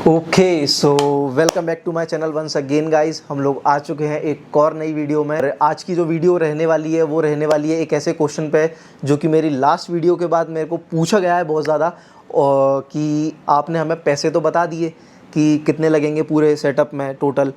Okay so welcome back to my channel once again guys. हम लोग आ चुके हैं एक और नई वीडियो में। आज की जो वीडियो रहने वाली है वो रहने वाली है एक ऐसे क्वेश्चन पे जो कि मेरी लास्ट वीडियो के बाद मेरे को पूछा गया है बहुत ज़्यादा, और कि आपने हमें पैसे तो बता दिए कि कितने लगेंगे पूरे सेटअप में टोटल,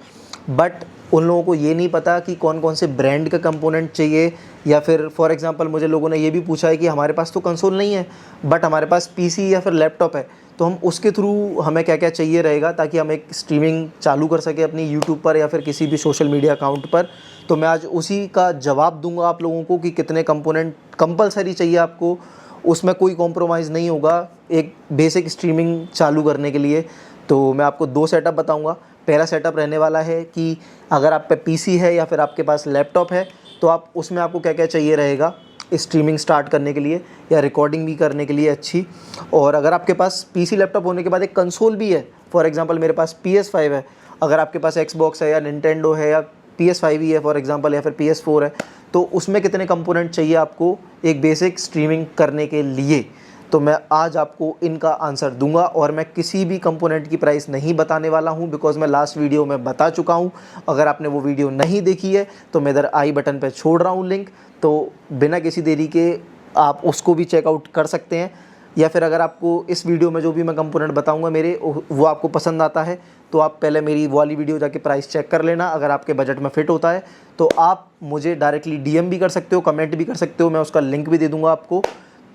बट उन लोगों को ये नहीं पता कि कौन कौन से ब्रांड का कंपोनेंट चाहिए। या फिर फॉर एग्जांपल मुझे लोगों ने ये भी पूछा है कि हमारे पास तो कंसोल नहीं है बट हमारे पास पीसी या फिर लैपटॉप है, तो हम उसके थ्रू हमें क्या क्या चाहिए रहेगा ताकि हम एक स्ट्रीमिंग चालू कर सकें अपनी यूट्यूब पर या फिर किसी भी सोशल मीडिया अकाउंट पर। तो मैं आज उसी का जवाब दूंगा आप लोगों को कि कितने कंपोनेंट कंपलसरी चाहिए आपको, उसमें कोई कॉम्प्रोमाइज़ नहीं होगा एक बेसिक स्ट्रीमिंग चालू करने के लिए। तो मैं आपको दो सेटअप बताऊंगा। पहला सेटअप रहने वाला है कि अगर आप पे पीसी है या फिर आपके पास लैपटॉप है तो आप उसमें आपको क्या क्या चाहिए रहेगा स्ट्रीमिंग स्टार्ट करने के लिए या रिकॉर्डिंग भी करने के लिए अच्छी। और अगर आपके पास पीसी लैपटॉप होने के बाद एक कंसोल भी है, फॉर एग्जांपल मेरे पास PS5 है, अगर आपके पास एक्सबॉक्स है या निंटेंडो है या PS5 ही है फॉर एग्जांपल, या फिर PS4 है, तो उसमें कितने कंपोनेंट चाहिए आपको एक बेसिक स्ट्रीमिंग करने के लिए। तो मैं आज आपको इनका आंसर दूंगा और मैं किसी भी कंपोनेंट की प्राइस नहीं बताने वाला हूं बिकॉज मैं लास्ट वीडियो में बता चुका हूं। अगर आपने वो वीडियो नहीं देखी है तो मैं इधर आई बटन पे छोड़ रहा हूं लिंक, तो बिना किसी देरी के आप उसको भी चेकआउट कर सकते हैं। या फिर अगर आपको इस वीडियो में जो भी मैं कंपोनेंट बताऊंगा मेरे वो आपको पसंद आता है तो आप पहले मेरी वो वाली वीडियो जाके प्राइस चेक कर लेना। अगर आपके बजट में फिट होता है तो आप मुझे डायरेक्टली डीएम भी कर सकते हो, कमेंट भी कर सकते हो, मैं उसका लिंक भी दे दूँगा आपको।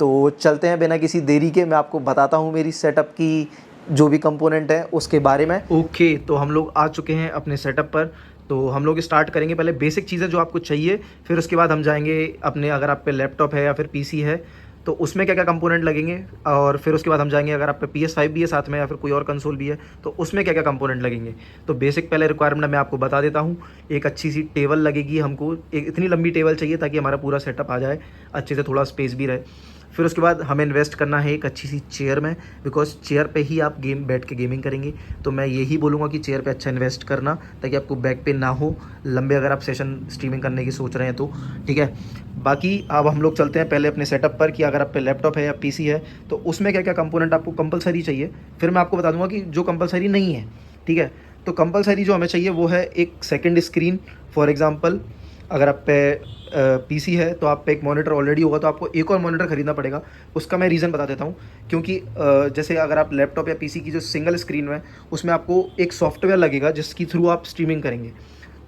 तो चलते हैं बिना किसी देरी के, मैं आपको बताता हूँ मेरी सेटअप की जो भी कंपोनेंट है उसके बारे में। ओके, तो हम लोग आ चुके हैं अपने सेटअप पर। तो हम लोग स्टार्ट करेंगे पहले बेसिक चीज़ें जो आपको चाहिए, फिर उसके बाद हम जाएंगे अपने अगर आप पे लैपटॉप है या फिर पीसी है तो उसमें क्या क्या कंपोनेंट लगेंगे, और फिर उसके बाद हम जाएंगे अगर आप पे PS5 भी है साथ में या फिर कोई और कंसोल भी है तो उसमें क्या क्या कंपोनेंट लगेंगे। तो बेसिक पहले रिक्वायरमेंट मैं आपको बता देता हूँ। एक अच्छी सी टेबल लगेगी हमको, एक इतनी लंबी टेबल चाहिए ताकि हमारा पूरा सेटअप आ जाए अच्छे से, थोड़ा स्पेस भी रहे। फिर उसके बाद हमें इन्वेस्ट करना है एक अच्छी सी चेयर में, बिकॉज चेयर पे ही आप गेम बैठ के गेमिंग करेंगे। तो मैं यही बोलूँगा कि चेयर पे अच्छा इन्वेस्ट करना ताकि आपको बैक पेन ना हो लंबे अगर आप सेशन स्ट्रीमिंग करने की सोच रहे हैं तो, ठीक है। बाकी अब हम लोग चलते हैं पहले अपने सेटअप पर कि अगर आप पे लैपटॉप है या पीसी है तो उसमें क्या क्या कंपोनेंट आपको कंपलसरी चाहिए। फिर मैं आपको बता दूंगा कि जो कंपलसरी नहीं है, ठीक है। तो कंपलसरी जो हमें चाहिए वो है एक सेकेंड स्क्रीन। फॉर एग्जांपल अगर आप पे पीसी है तो आप पे एक मॉनिटर ऑलरेडी होगा तो आपको एक और मॉनिटर ख़रीदना पड़ेगा। उसका मैं रीज़न बता देता हूँ, क्योंकि जैसे अगर आप लैपटॉप या पीसी की जो सिंगल स्क्रीन है उसमें आपको एक सॉफ्टवेयर लगेगा जिसकी थ्रू आप स्ट्रीमिंग करेंगे।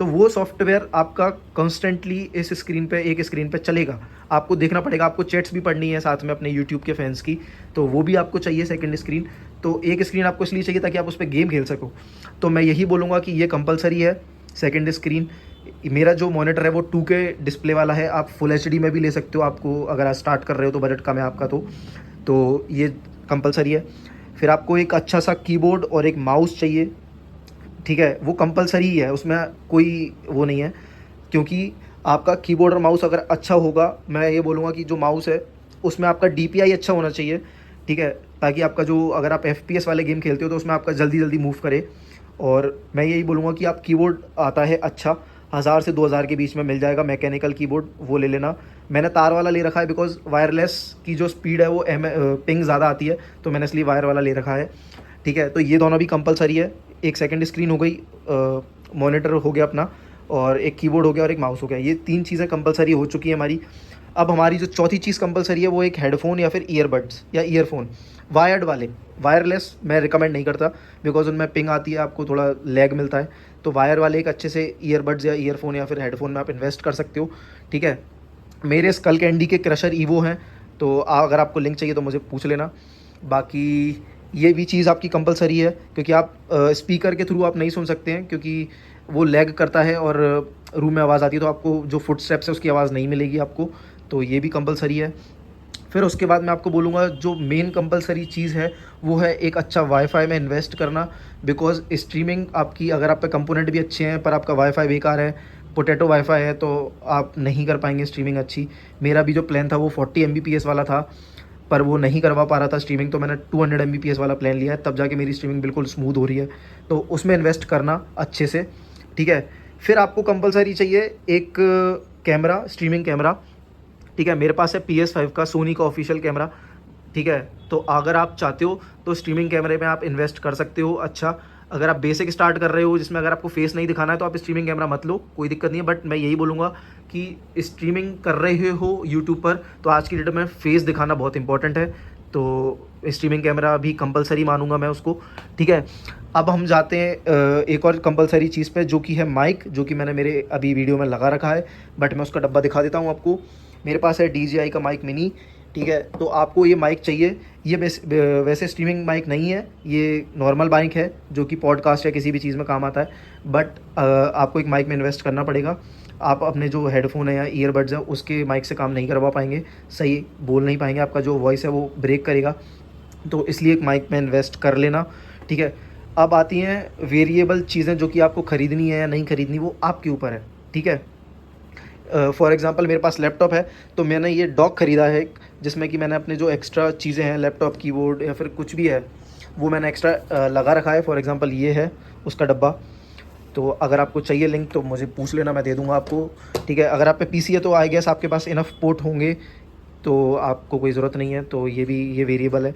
तो वो सॉफ्टवेयर आपका कॉन्स्टेंटली इस स्क्रीन पे एक स्क्रीन पे चलेगा, आपको देखना पड़ेगा, आपको चैट्स भी पढ़नी है साथ में अपने यूट्यूब के फैंस की, तो वो भी आपको चाहिए सेकंड स्क्रीन। तो एक स्क्रीन आपको इसलिए चाहिए ताकि आप उस पर गेम खेल सको। तो मैं यही बोलूँगा कि ये कंपलसरी है सेकंड स्क्रीन। मेरा जो मॉनिटर है वो 2K डिस्प्ले वाला है, आप फुल HD में भी ले सकते हो आपको अगर आप स्टार्ट कर रहे हो तो, बजट कम है आपका तो ये कंपलसरी है। फिर आपको एक अच्छा सा कीबोर्ड और एक माउस चाहिए, ठीक है, वो कंपलसरी ही है, उसमें कोई वो नहीं है। क्योंकि आपका कीबोर्ड और माउस अगर अच्छा होगा, मैं ये बोलूँगा कि जो माउस है उसमें आपका DPI अच्छा होना चाहिए, ठीक है, ताकि आपका जो अगर आप FPS वाले गेम खेलते हो तो उसमें आपका जल्दी जल्दी मूव करे। और मैं यही बोलूँगा कि आप कीबोर्ड आता है अच्छा 1000 से 2000 के बीच में मिल जाएगा मैकेनिकल कीबोर्ड, वो ले लेना। मैंने तार वाला ले रखा है बिकॉज वायरलेस की जो स्पीड है वो पिंग ज़्यादा आती है, तो मैंने इसलिए वायर वाला ले रखा है, ठीक है। तो ये दोनों भी कंपलसरी है, एक सेकंड स्क्रीन हो गई, मॉनिटर हो गया अपना, और एक कीबोर्ड हो गया और एक माउस हो गया। ये तीन चीज़ें कंपलसरी हो चुकी है हमारी। अब हमारी जो चौथी चीज़ कंपलसरी है वो एक हेडफोन या फिर ईयरबड्स या ईयरफोन वायर्ड वाले। वायरलेस मैं रिकमेंड नहीं करता बिकॉज उनमें पिंग आती है, आपको थोड़ा लैग मिलता है। तो वायर वाले एक अच्छे से ईयरबड्स या ईयरफोन या फिर हेडफोन में आप इन्वेस्ट कर सकते हो, ठीक है। मेरे स्कल कैंडी के क्रशर ईवो हैं, तो अगर आपको लिंक चाहिए तो मुझे पूछ लेना। बाकी ये भी चीज़ आपकी कंपलसरी है क्योंकि आप स्पीकर के थ्रू आप नहीं सुन सकते हैं क्योंकि वो लैग करता है और रूम में आवाज़ आती है, तो आपको जो फुट स्टेप्स है उसकी आवाज़ नहीं मिलेगी आपको, तो ये भी कंपलसरी है। फिर उसके बाद मैं आपको बोलूँगा जो मेन कंपलसरी चीज़ है वो है एक अच्छा वाईफाई में इन्वेस्ट करना। बिकॉज स्ट्रीमिंग आपकी अगर आप पे कंपोनेंट भी अच्छे हैं पर आपका वाईफाई बेकार है, पोटैटो वाईफाई है, तो आप नहीं कर पाएंगे स्ट्रीमिंग अच्छी। मेरा भी जो प्लान था वो 40 Mbps वाला था पर वो नहीं करवा पा रहा था स्ट्रीमिंग, तो मैंने 200 Mbps वाला प्लान लिया है, तब जाके मेरी स्ट्रीमिंग बिल्कुल स्मूथ हो रही है। तो उसमें इन्वेस्ट करना अच्छे से, ठीक है। फिर आपको कंपलसरी चाहिए एक कैमरा, स्ट्रीमिंग कैमरा, ठीक है। मेरे पास है PS5 का सोनी का ऑफिशियल कैमरा, ठीक है। तो अगर आप चाहते हो तो स्ट्रीमिंग कैमरे में आप इन्वेस्ट कर सकते हो। अच्छा, अगर आप बेसिक स्टार्ट कर रहे हो जिसमें अगर आपको फेस नहीं दिखाना है तो आप स्ट्रीमिंग कैमरा मत लो, कोई दिक्कत नहीं है। बट मैं यही बोलूँगा कि स्ट्रीमिंग कर रहे हो यूट्यूब पर तो आज की डेट में फेस दिखाना बहुत इंपॉर्टेंट है, तो स्ट्रीमिंग कैमरा भी कंपलसरी मानूंगा मैं उसको। ठीक है, अब हम जाते हैं एक और कंपलसरी चीज़ पे, जो कि है माइक, जो कि मैंने मेरे अभी वीडियो में लगा रखा है, बट मैं उसका डब्बा दिखा देता हूँ आपको। मेरे पास है DJI का माइक मिनी। ठीक है, तो आपको ये माइक चाहिए। ये वैसे स्ट्रीमिंग माइक नहीं है, ये नॉर्मल माइक है जो कि पॉडकास्ट या किसी भी चीज़ में काम आता है। बट आपको एक माइक में इन्वेस्ट करना पड़ेगा। आप अपने जो हेडफोन है या ईयरबड्स हैं उसके माइक से काम नहीं करवा पाएंगे, सही बोल नहीं पाएंगे, आपका जो वॉइस है वो ब्रेक करेगा। तो इसलिए एक माइक में इन्वेस्ट कर लेना। ठीक है, अब आती हैं वेरिएबल चीज़ें जो कि आपको ख़रीदनी है या नहीं ख़रीदनी, वो आपके ऊपर है। ठीक है, फॉर एग्ज़ाम्पल मेरे पास लैपटॉप है, तो मैंने ये डॉक ख़रीदा है जिसमें कि मैंने अपने जो एक्स्ट्रा चीज़ें हैं, लैपटॉप कीबोर्ड या फिर कुछ भी है, वो मैंने एक्स्ट्रा लगा रखा है। फॉर एग्ज़ाम्पल ये है उसका डब्बा। तो अगर आपको चाहिए लिंक तो मुझे पूछ लेना, मैं दे दूँगा आपको। ठीक है, अगर आप पे PC है तो आई गेस आपके पास इनफ पोर्ट होंगे, तो आपको कोई ज़रूरत नहीं है। तो ये वेरिएबल है।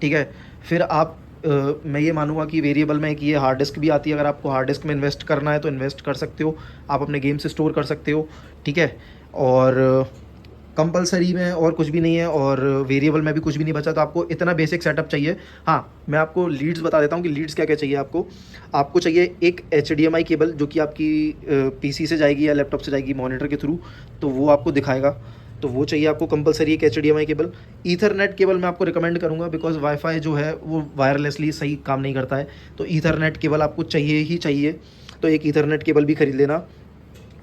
ठीक है, फिर आप मैं ये मानूँगा कि वेरिएबल में एक ये हार्ड डिस्क भी आती है। अगर आपको हार्ड डिस्क में इन्वेस्ट करना है तो इन्वेस्ट कर सकते हो, आप अपने गेम से स्टोर कर सकते हो। ठीक है, और कंपलसरी में और कुछ भी नहीं है, और वेरिएबल में भी कुछ भी नहीं बचा, तो आपको इतना बेसिक सेटअप चाहिए। हाँ, मैं आपको लीड्स बता देता हूँ कि लीड्स क्या क्या चाहिए आपको चाहिए एक HDMI केबल जो कि आपकी PC से जाएगी या लैपटॉप से जाएगी मॉनिटर के थ्रू, तो वो आपको दिखाएगा, तो वो चाहिए आपको कंपलसरी एक HDMI केबल। ईथरनेट केबल मैं आपको रिकमेंड करूँगा, बिकॉज वाईफाई जो है वो वायरलेसली सही काम नहीं करता है, तो ईथरनेट केबल आपको चाहिए ही चाहिए, तो एक ईथरनेट केबल भी खरीद लेना।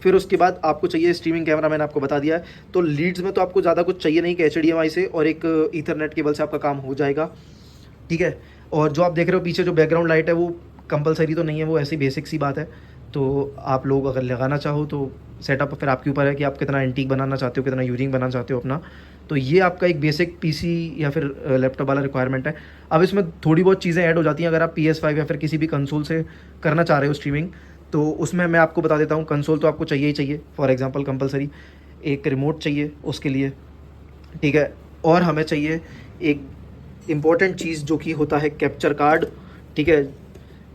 फिर उसके बाद आपको चाहिए स्ट्रीमिंग कैमरा, मैंने आपको बता दिया है। तो लीड्स में तो आपको ज़्यादा कुछ चाहिए नहीं कि HDMI से और एक ईथरनेट केबल से आपका काम हो जाएगा। ठीक है, और जो आप देख रहे हो पीछे जो बैकग्राउंड लाइट है वो कंपलसरी तो नहीं है, वो ऐसी बेसिक सी बात है। तो आप लोग अगर लगाना चाहो तो सेटअप फिर आपके ऊपर है कि आप कितना एंटीक बनाना चाहते हो, कितना यूनिक बनाना चाहते हो अपना। तो ये आपका एक बेसिक PC या फिर लैपटॉप वाला रिक्वायरमेंट है। अब इसमें थोड़ी बहुत चीज़ें ऐड हो जाती हैं अगर आप PS5 या फिर किसी भी कंसोल से करना चाह रहे हो स्ट्रीमिंग, तो उसमें मैं आपको बता देता हूँ। कंसोल तो आपको चाहिए ही चाहिए, फॉर एग्जांपल कंपलसरी एक रिमोट चाहिए उसके लिए। ठीक है, और हमें चाहिए एक इम्पॉर्टेंट चीज़ जो कि होता है कैप्चर कार्ड। ठीक है,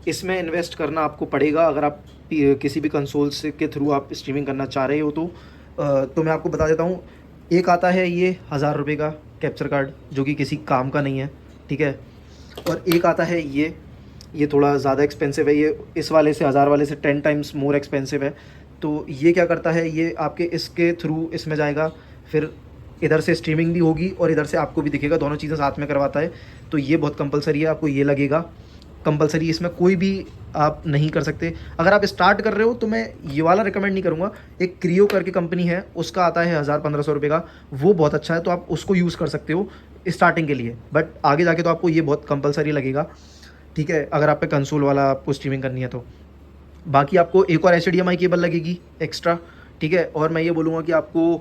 इसमें इन्वेस्ट करना आपको पड़ेगा अगर आप किसी भी कंसोल से के थ्रू आप स्ट्रीमिंग करना चाह रहे हो तो मैं आपको बता देता हूँ। एक आता है ये 1000 रुपये का कैप्चर कार्ड जो कि किसी काम का नहीं है। ठीक है, और एक आता है ये थोड़ा ज़्यादा एक्सपेंसिव है, ये इस वाले से 1000 वाले से 10 टाइम्स मोर एक्सपेंसिव है। तो ये क्या करता है, ये आपके इसके थ्रू इसमें जाएगा, फिर इधर से स्ट्रीमिंग भी होगी और इधर से आपको भी दिखेगा, दोनों चीज़ें साथ में करवाता है। तो ये बहुत कंपलसरी है, आपको ये लगेगा कंपलसरी, इसमें कोई भी आप नहीं कर सकते। अगर आप स्टार्ट कर रहे हो तो मैं ये वाला रिकमेंड नहीं करूँगा। एक क्रियो करके कंपनी है, उसका आता है 1000-1500 रुपये का, वो बहुत अच्छा है, तो आप उसको यूज़ कर सकते हो स्टार्टिंग के लिए। बट आगे जाके तो आपको ये बहुत कंपलसरी लगेगा। ठीक है, अगर आप पे कंसोल वाला आपको स्ट्रीमिंग करनी है तो। बाकी आपको एक और HDMI केबल लगेगी एक्स्ट्रा। ठीक है, और मैं ये बोलूँगा कि आपको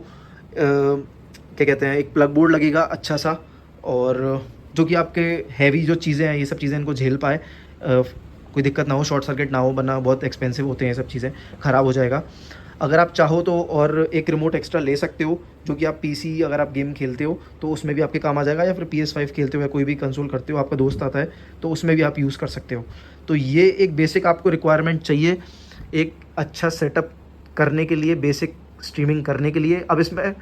क्या कहते हैं, एक प्लग बोर्ड लगेगा अच्छा सा, और जो कि आपके हैवी जो चीज़ें हैं ये सब चीज़ें इनको झेल पाए, कोई दिक्कत ना हो, शॉर्ट सर्किट ना हो, वरना बहुत एक्सपेंसिव होते हैं ये सब चीज़ें, ख़राब हो जाएगा। अगर आप चाहो तो और एक रिमोट एक्स्ट्रा ले सकते हो जो कि आप PC अगर आप गेम खेलते हो तो उसमें भी आपके काम आ जाएगा, या फिर PS5 खेलते हो या कोई भी कंसोल करते हो, आपका दोस्त आता है तो उसमें भी आप यूज़ कर सकते हो। तो ये एक बेसिक आपको रिक्वायरमेंट चाहिए एक अच्छा सेटअप करने के लिए, बेसिक स्ट्रीमिंग करने के लिए। अब इसमें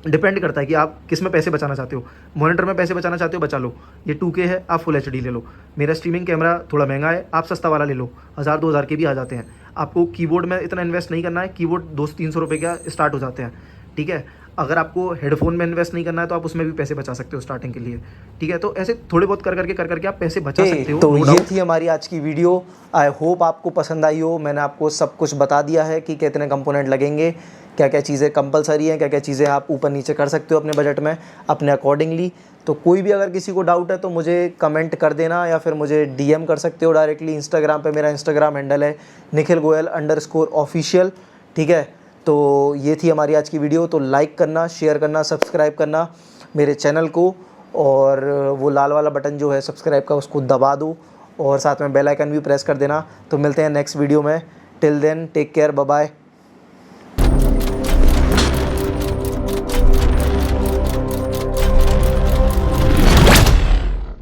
डिपेंड करता है कि आप किस में पैसे बचाना चाहते हो। मॉनिटर में पैसे बचाना चाहते हो, बचा लो, ये 2K है, आप फुल HD ले लो। मेरा स्ट्रीमिंग कैमरा थोड़ा महंगा है, आप सस्ता वाला ले लो, 1000-2000 के भी आ जाते हैं। आपको कीबोर्ड में इतना इन्वेस्ट नहीं करना है, कीबोर्ड 200-300 रुपये का स्टार्ट हो जाते हैं। ठीक है, अगर आपको हेडफोन में इन्वेस्ट नहीं करना है तो आप उसमें भी पैसे बचा सकते हो स्टार्टिंग के लिए। ठीक है, तो ऐसे थोड़े बहुत कर करके आप पैसे बचा सकते हो। तो ये थी हमारी आज की वीडियो। आई होप आपको पसंद आई हो। मैंने आपको सब कुछ बता दिया है कि कितने कंपोनेंट लगेंगे, क्या क्या चीज़ें कंपलसरी हैं, क्या क्या चीज़ें आप ऊपर नीचे कर सकते हो अपने बजट में अपने अकॉर्डिंगली। तो कोई भी अगर किसी को डाउट है तो मुझे कमेंट कर देना, या फिर मुझे DM कर सकते हो डायरेक्टली इंस्टाग्राम पे। मेरा इंस्टाग्राम हैंडल है nikhilgoyal_official। ठीक है, तो ये थी हमारी आज की वीडियो। तो लाइक करना, शेयर करना, सब्सक्राइब करना मेरे चैनल को, और वो लाल वाला बटन जो है सब्सक्राइब का उसको दबा दो, और साथ में बेल आइकन भी प्रेस कर देना। तो मिलते हैं नेक्स्ट वीडियो में। Till then take care, bye bye.